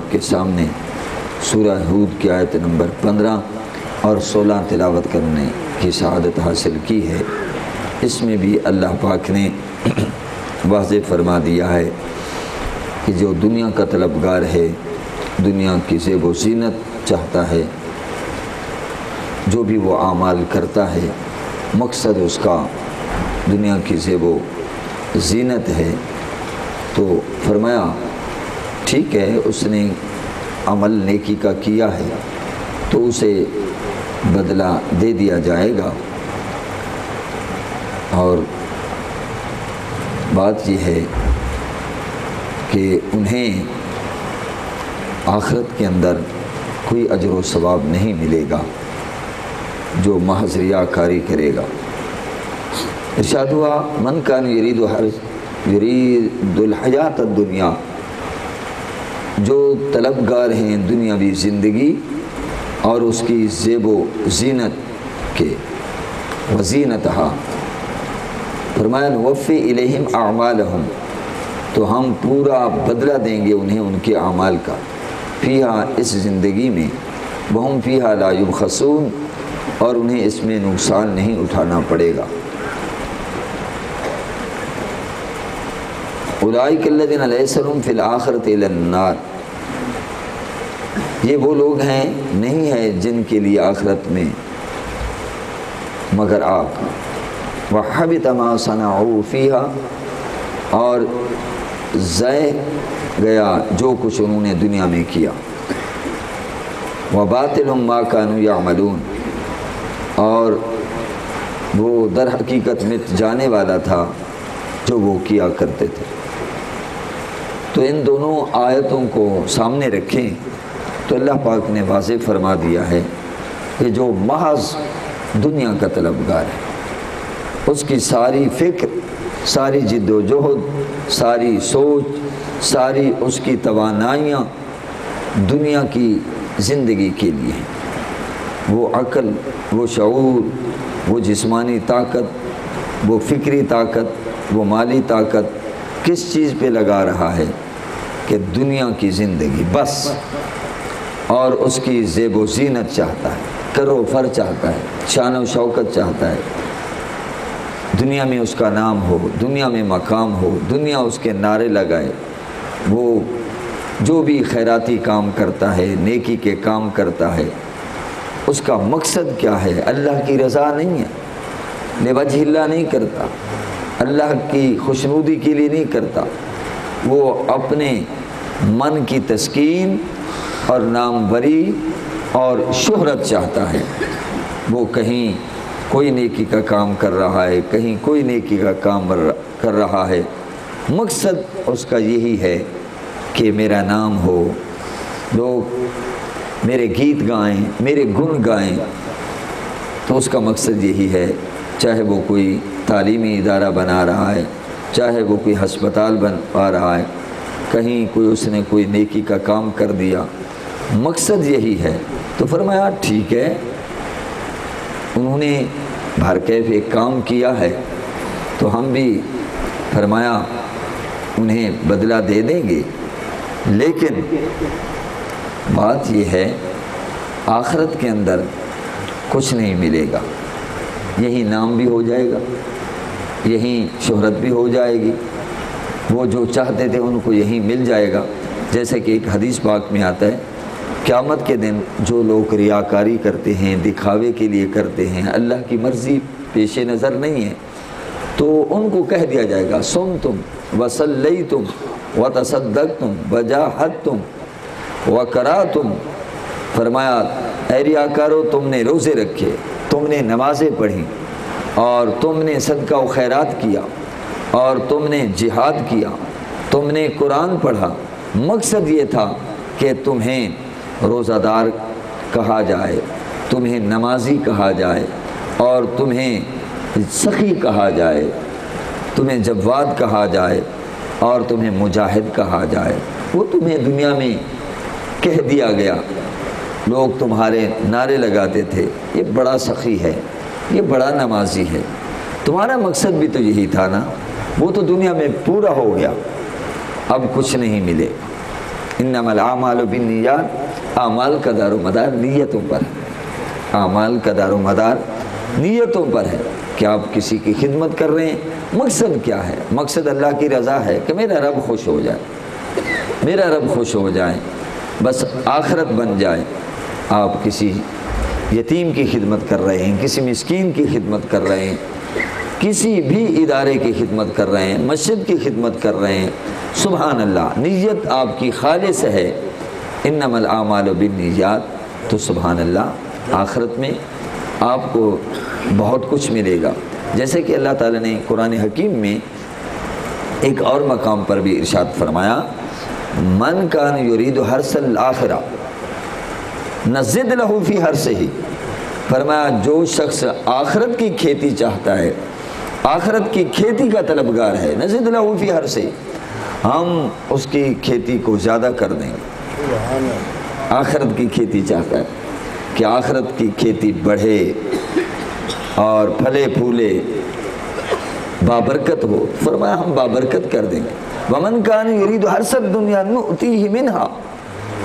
آپ کے سامنے سورہ ہود کی آیت نمبر 15 اور 16 تلاوت کرنے کی سعادت حاصل کی ہے۔ اس میں بھی اللہ پاک نے واضح فرما دیا ہے کہ جو دنیا کا طلبگار ہے، دنیا کی زیب و زینت چاہتا ہے، جو بھی وہ اعمال کرتا ہے مقصد اس کا دنیا کی زیب و زینت ہے، تو فرمایا ٹھیک ہے، اس نے عمل نیکی کا کیا ہے تو اسے بدلہ دے دیا جائے گا۔ اور بات یہ ہے کہ انہیں آخرت کے اندر کوئی اجر و ثواب نہیں ملے گا جو محض ریاکاری کرے گا۔ ارشاد ہوا من کان یرید الحیات الدنیا، جو طلبگار ہیں دنیاوی زندگی اور اس کی زیب و زینت کے، وزینتہا، فرمایا نوفی الیہم اعمالہم، تو ہم پورا بدلہ دیں گے انہیں ان کے اعمال کا، فیہا، اس زندگی میں، وہم فیہا لا یبخسون، اور انہیں اس میں نقصان نہیں اٹھانا پڑے گا۔ اولئک الذین لیس لہم فی الآخرۃ الا النار، یہ وہ لوگ ہیں، نہیں ہے جن کے لیے آخرت میں مگر آگ۔ وحبط ما صنعوا فیہا، اور ضائع گیا جو کچھ انہوں نے دنیا میں کیا۔ وباطل ما کانوا یعملون، اور وہ در حقیقت مٹ جانے والا تھا جو وہ کیا کرتے تھے۔ تو ان دونوں آیتوں کو سامنے رکھیں تو اللہ پاک نے واضح فرما دیا ہے کہ جو محض دنیا کا طلبگار ہے، اس کی ساری فکر، ساری جد و جہد، ساری سوچ، ساری اس کی توانائیاں دنیا کی زندگی کے لیے ہیں۔ وہ عقل، وہ شعور، وہ جسمانی طاقت، وہ فکری طاقت، وہ مالی طاقت کس چیز پہ لگا رہا ہے کہ دنیا کی زندگی بس، اور اس کی زیب و زینت چاہتا ہے، کر و فر چاہتا ہے، شان و شوکت چاہتا ہے، دنیا میں اس کا نام ہو، دنیا میں مقام ہو، دنیا اس کے نعرے لگائے۔ وہ جو بھی خیراتی کام کرتا ہے، نیکی کے کام کرتا ہے، اس کا مقصد کیا ہے؟ اللہ کی رضا نہیں ہے، لوجہ اللہ نہیں کرتا، اللہ کی خوشنودی کے لیے نہیں کرتا، وہ اپنے من کی تسکین اور ناموری اور شہرت چاہتا ہے۔ وہ کہیں کوئی نیکی کا کام کر رہا ہے، کہیں کوئی نیکی کا کام کر رہا ہے، مقصد اس کا یہی ہے کہ میرا نام ہو، لوگ میرے گیت گائیں، میرے گن گائیں۔ تو اس کا مقصد یہی ہے، چاہے وہ کوئی تعلیمی ادارہ بنا رہا ہے، چاہے وہ کوئی ہسپتال بنوا رہا ہے، کہیں اس نے کوئی نیکی کا کام کر دیا، مقصد یہی ہے۔ تو فرمایا ٹھیک ہے، انہوں نے بھرکیف ایک کام کیا ہے تو ہم بھی فرمایا انہیں بدلہ دے دیں گے، لیکن بات یہ ہے آخرت کے اندر کچھ نہیں ملے گا، یہی نام بھی ہو جائے گا، یہی شہرت بھی ہو جائے گی، وہ جو چاہتے تھے ان کو یہی مل جائے گا۔ جیسے کہ ایک حدیث پاک میں آتا ہے، قیامت کے دن جو لوگ ریاکاری کرتے ہیں، دکھاوے کے لیے کرتے ہیں، اللہ کی مرضی پیش نظر نہیں ہے، تو ان کو کہہ دیا جائے گا صمتم وصلیتم وتصدقتم وجاہدتم وقراتم، فرمایا اے ریاکارو، تم نے روزے رکھے، تم نے نمازیں پڑھی، اور تم نے صدقہ و خیرات کیا، اور تم نے جہاد کیا، تم نے قرآن پڑھا۔ مقصد یہ تھا کہ تمہیں روزہ دار کہا جائے، تمہیں نمازی کہا جائے، اور تمہیں سخی کہا جائے، تمہیں جواد کہا جائے، اور تمہیں مجاہد کہا جائے۔ وہ تمہیں دنیا میں کہہ دیا گیا، لوگ تمہارے نعرے لگاتے تھے، یہ بڑا سخی ہے، یہ بڑا نمازی ہے۔ تمہارا مقصد بھی تو یہی تھا نا، وہ تو دنیا میں پورا ہو گیا، اب کچھ نہیں ملے۔ انما الاعمال بالنیات، اعمال کا دار و مدار نیتوں پر ہے، اعمال کا دار و مدار نیتوں پر ہے کہ آپ کسی کی خدمت کر رہے ہیں، مقصد کیا ہے؟ مقصد اللہ کی رضا ہے کہ میرا رب خوش ہو جائے، میرا رب خوش ہو جائے، بس آخرت بن جائے۔ آپ کسی یتیم کی خدمت کر رہے ہیں، کسی مسکین کی خدمت کر رہے ہیں، کسی بھی ادارے کی خدمت کر رہے ہیں، مسجد کی خدمت کر رہے ہیں، سبحان اللہ، نیت آپ کی خالص ہے، انما الاعمال بالنیات، تو سبحان اللہ آخرت میں آپ کو بہت کچھ ملے گا۔ جیسے کہ اللہ تعالیٰ نے قرآن حکیم میں ایک اور مقام پر بھی ارشاد فرمایا، من کان یرید حرث الآخرہ نزد لہ فی حرثہ، فرمایا جو شخص آخرت کی کھیتی چاہتا ہے، آخرت کی کھیتی کا طلبگار ہے، نزد لہ فی حرثہ، ہم اس کی کھیتی کو زیادہ کر دیں گے۔ آخرت کی کھیتی چاہتا ہے کہ آخرت کی کھیتی بڑھے اور پھلے پھولے، بابرکت ہو، فرمایا ہم بابرکت کر دیں گے۔ ومن کان یرید حرث الدنیا نؤتیہ منہا،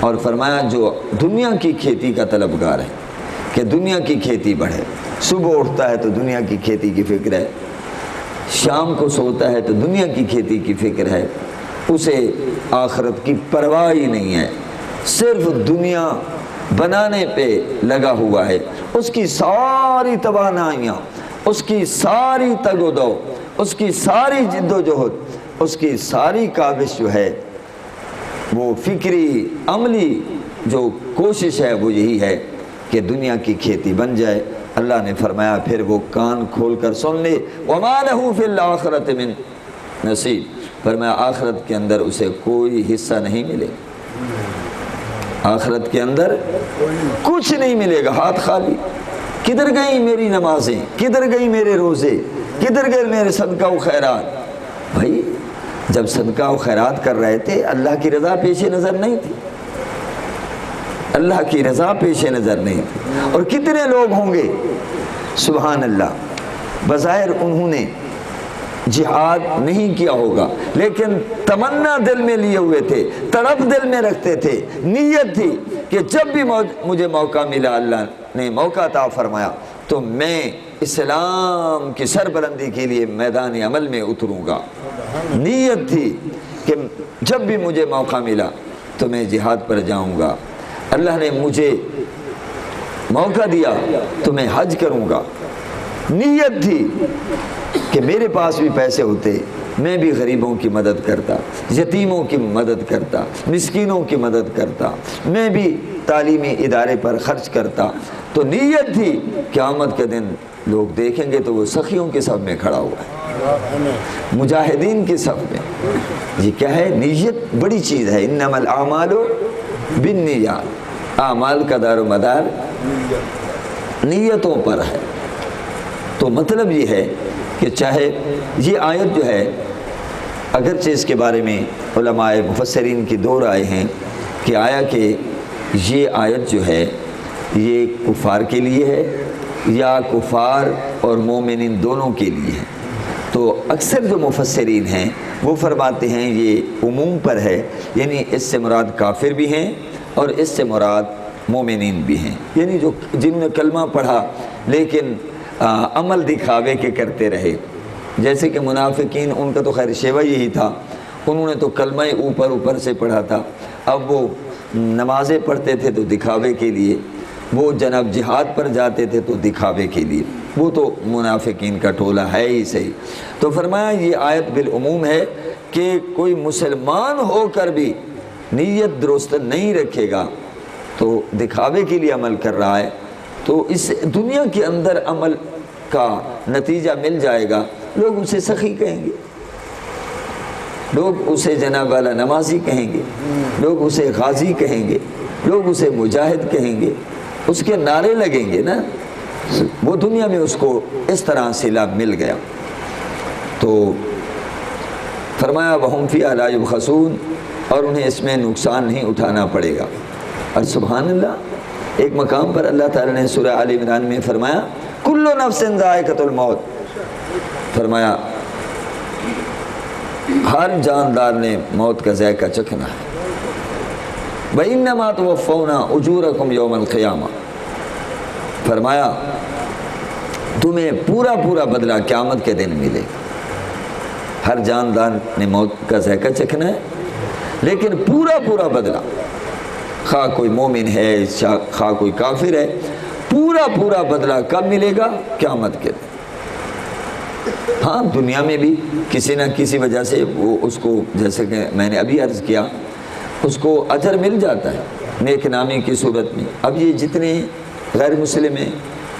اور فرمایا جو دنیا کی کھیتی کا طلبگار ہے کہ دنیا کی کھیتی بڑھے، صبح اٹھتا ہے تو دنیا کی کھیتی کی فکر ہے، شام کو سوتا ہے تو دنیا کی کھیتی کی فکر ہے، اسے آخرت کی پرواہ ہی نہیں ہے، صرف دنیا بنانے پہ لگا ہوا ہے، اس کی ساری توانائیاں، اس کی ساری تگ و دو، اس کی ساری جد و جہد، اس کی ساری کاوش جو ہے، وہ فکری عملی جو کوشش ہے وہ یہی ہے کہ دنیا کی کھیتی بن جائے۔ اللہ نے فرمایا پھر وہ کان کھول کر سن لے، وَمَا لَهُ فِي الْآخِرَةِ مِن نصیب، فرمایا آخرت کے اندر اسے کوئی حصہ نہیں ملے، آخرت کے اندر کچھ نہیں ملے گا، ہاتھ خالی۔ کدھر گئی میری نمازیں، کدھر گئی میرے روزے، کدھر گئے میرے صدقہ و خیرات؟ بھائی جب صدقہ و خیرات کر رہے تھے اللہ کی رضا پیش نظر نہیں تھی، اللہ کی رضا پیش نظر نہیں تھی۔ اور کتنے لوگ ہوں گے سبحان اللہ بظاہر انہوں نے جہاد نہیں کیا ہوگا لیکن تمنا دل میں لیے ہوئے تھے، تڑپ دل میں رکھتے تھے، نیت تھی کہ جب بھی مجھے موقع ملا، اللہ نے موقع عطا فرمایا تو میں اسلام کی سربلندی کے لیے میدان عمل میں اتروں گا۔ نیت تھی کہ جب بھی مجھے موقع ملا تو میں جہاد پر جاؤں گا، اللہ نے مجھے موقع دیا تو میں حج کروں گا۔ نیت تھی کہ میرے پاس بھی پیسے ہوتے میں بھی غریبوں کی مدد کرتا، یتیموں کی مدد کرتا، مسکینوں کی مدد کرتا، میں بھی تعلیمی ادارے پر خرچ کرتا۔ تو نیت تھی قیامت کے دن لوگ دیکھیں گے تو وہ سخیوں کے صف میں کھڑا ہوا ہے، مجاہدین کے صف میں۔ یہ کیا ہے؟ نیت بڑی چیز ہے، انما الاعمال بالنیات، اعمال کا دار و مدار نیتوں پر ہے۔ تو مطلب یہ ہے کہ چاہے یہ آیت جو ہے اگرچہ اس کے بارے میں علماء مفسرین کی دو رائے ہیں کہ آیا کہ یہ آیت جو ہے یہ کفار کے لیے ہے یا کفار اور مومنین دونوں کے لیے ہے، تو اکثر جو مفسرین ہیں وہ فرماتے ہیں یہ عموم پر ہے، یعنی اس سے مراد کافر بھی ہیں اور اس سے مراد مومنین بھی ہیں، یعنی جو جن نے کلمہ پڑھا لیکن عمل دکھاوے کے کرتے رہے، جیسے کہ منافقین، ان کا تو خیر شیوہ یہی تھا، انہوں نے تو کلمہ اوپر سے پڑھا تھا، اب وہ نمازیں پڑھتے تھے تو دکھاوے کے لیے، وہ جناب جہاد پر جاتے تھے تو دکھاوے کے لیے، وہ تو منافقین کا ٹولہ ہے ہی صحیح۔ تو فرمایا یہ آیت بالعموم ہے کہ کوئی مسلمان ہو کر بھی نیت درست نہیں رکھے گا تو دکھاوے کے لیے عمل کر رہا ہے تو اس دنیا کے اندر عمل کا نتیجہ مل جائے گا، لوگ اسے سخی کہیں گے، لوگ اسے جناب والا نمازی کہیں گے، لوگ اسے غازی کہیں گے، لوگ اسے مجاہد کہیں گے، اس کے نعرے لگیں گے نا، وہ دنیا میں اس کو اس طرح صلہ مل گیا۔ تو فرمایا وَهُمْ فِيهَا لَا يُبْخَسُونَ، اور انہیں اس میں نقصان نہیں اٹھانا پڑے گا۔ اور سبحان اللہ ایک مقام پر اللہ تعالیٰ نے سورہ آل عمران میں فرمایا کل نفس ذائقۃ الموت، فرمایا ہر جاندار نے موت کا ذائقہ چکھنا ہے، وَإِنَّمَا تُوَفَّوْنَا أُجُورَكُمْ يَوْمَ الْقِيَامَةِ، فرمایا تمہیں پورا پورا بدلہ قیامت کے دن ملے گا۔ ہر جاندار نے موت کا ذائقہ چکھنا ہے، لیکن پورا پورا بدلہ، خواہ کوئی مومن ہے خواہ کوئی کافر ہے، پورا پورا بدلہ کب ملے گا؟ قیامت کے دن۔ ہاں دنیا میں بھی کسی نہ کسی وجہ سے وہ اس کو، جیسے کہ میں نے ابھی عرض کیا، اس کو اجر مل جاتا ہے نیک نامی کی صورت میں۔ اب یہ جتنے غیر مسلم ہیں،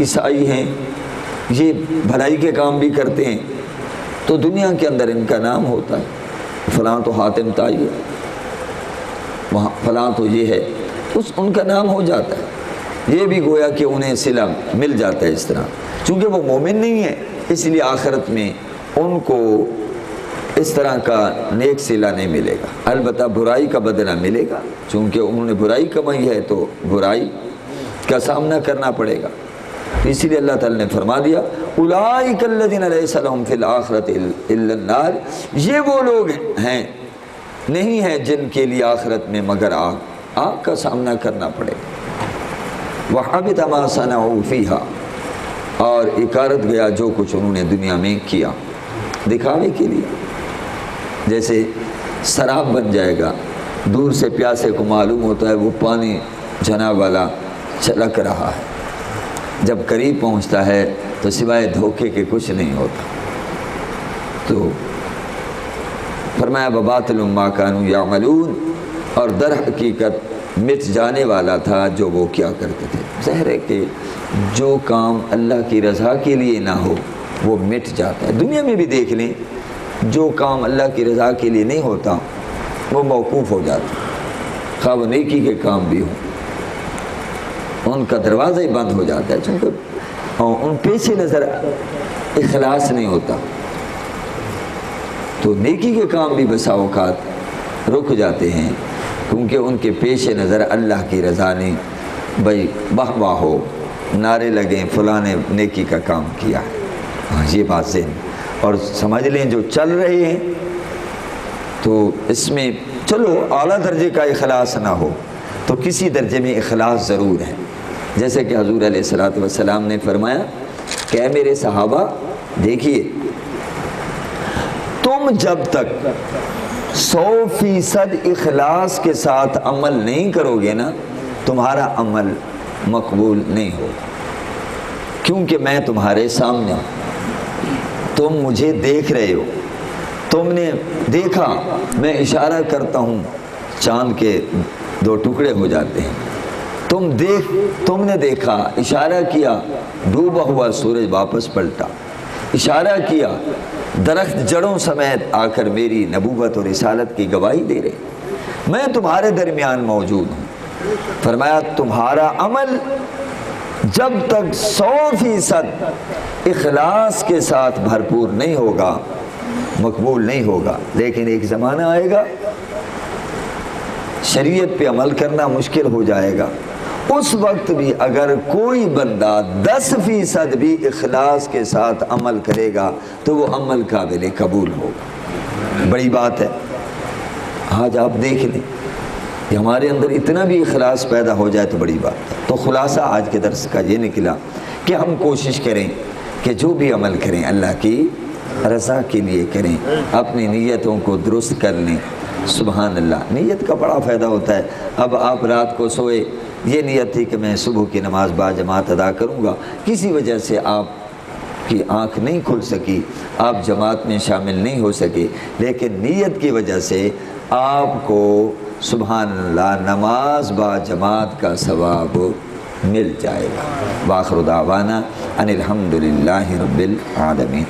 عیسائی ہیں، یہ بھلائی کے کام بھی کرتے ہیں، تو دنیا کے اندر ان کا نام ہوتا ہے، فلاں تو حاتم تائی ہے، وہاں فلاں تو یہ ہے، ان کا نام ہو جاتا ہے۔ یہ بھی گویا کہ انہیں صلہ مل جاتا ہے اس طرح، چونکہ وہ مومن نہیں ہے، اس لیے آخرت میں ان کو اس طرح کا نیک صلہ نہیں ملے گا، البتہ برائی کا بدلہ ملے گا، چونکہ انہوں نے برائی کمائی ہے تو برائی کا سامنا کرنا پڑے گا۔ اسی لیے اللہ تعالیٰ نے فرما دیا اولئک الذین لیس لہم فی الآخرۃ الا النار، یہ وہ لوگ ہیں نہیں ہیں جن کے لیے آخرت میں مگر آگ کا سامنا کرنا پڑے گا۔ وحبط ما صنعوا فیہا، اور اکارت گیا جو کچھ انہوں نے دنیا میں کیا دکھاوے کے لیے۔ جیسے سراب بن جائے گا، دور سے پیاسے کو معلوم ہوتا ہے وہ پانی جناب والا چھلک رہا ہے، جب قریب پہنچتا ہے تو سوائے دھوکے کے کچھ نہیں ہوتا۔ تو فرمایا وباطل ما کانوا یعملون، اور در حقیقت مٹ جانے والا تھا جو وہ کیا کرتے تھے۔ ظاہر ہے کہ جو کام اللہ کی رضا کے لیے نہ ہو وہ مٹ جاتا ہے۔ دنیا میں بھی دیکھ لیں، جو کام اللہ کی رضا کے لیے نہیں ہوتا وہ موقوف ہو جاتا، خواہ وہ نیکی کے کام بھی ہوں، ان کا دروازہ ہی بند ہو جاتا ہے، چونکہ ان پیش نظر اخلاص نہیں ہوتا۔ تو نیکی کے کام بھی بسا اوقات رک جاتے ہیں، کیونکہ ان کے پیش نظر اللہ کی رضا نہیں، بھائی واہ واہ ہو، نعرے لگیں فلاں نے نیکی کا کام کیا ہے، ہاں یہ بات ذہن، اور سمجھ لیں جو چل رہے ہیں تو اس میں چلو اعلیٰ درجے کا اخلاص نہ ہو تو کسی درجے میں اخلاص ضرور ہے۔ جیسے کہ حضور علیہ الصلوۃ والسلام نے فرمایا کہ اے میرے صحابہ دیکھیے، تم جب تک 100% اخلاص کے ساتھ عمل نہیں کرو گے نا، تمہارا عمل مقبول نہیں ہوگا، کیونکہ میں تمہارے سامنے ہوں، تم مجھے دیکھ رہے ہو، تم نے دیکھا میں اشارہ کرتا ہوں چاند کے 2 ٹکڑے ہو جاتے ہیں، تم نے دیکھا اشارہ کیا ڈوبا ہوا سورج واپس پلٹا، اشارہ کیا درخت جڑوں سمیت آ کر میری نبوت اور رسالت کی گواہی دے رہے، میں تمہارے درمیان موجود ہوں۔ فرمایا تمہارا عمل جب تک 100% اخلاص کے ساتھ بھرپور نہیں ہوگا مقبول نہیں ہوگا، لیکن ایک زمانہ آئے گا شریعت پہ عمل کرنا مشکل ہو جائے گا، اس وقت بھی اگر کوئی بندہ 10% بھی اخلاص کے ساتھ عمل کرے گا تو وہ عمل قابل قبول ہوگا۔ بڑی بات ہے، آج آپ دیکھ لیں کہ ہمارے اندر اتنا بھی اخلاص پیدا ہو جائے تو بڑی بات ہے۔ تو خلاصہ آج کے درس کا یہ نکلا کہ ہم کوشش کریں کہ جو بھی عمل کریں اللہ کی رضا کے لیے کریں، اپنی نیتوں کو درست کر لیں۔ سبحان اللہ، نیت کا بڑا فائدہ ہوتا ہے۔ اب آپ رات کو سوئے، یہ نیت تھی کہ میں صبح کی نماز با جماعت ادا کروں گا، کسی وجہ سے آپ کی آنکھ نہیں کھل سکی، آپ جماعت میں شامل نہیں ہو سکے، لیکن نیت کی وجہ سے آپ کو سبحان اللہ نماز با جماعت کا ثواب مل جائے گا۔ وآخر دعوانا ان الحمد للہ رب العالمین۔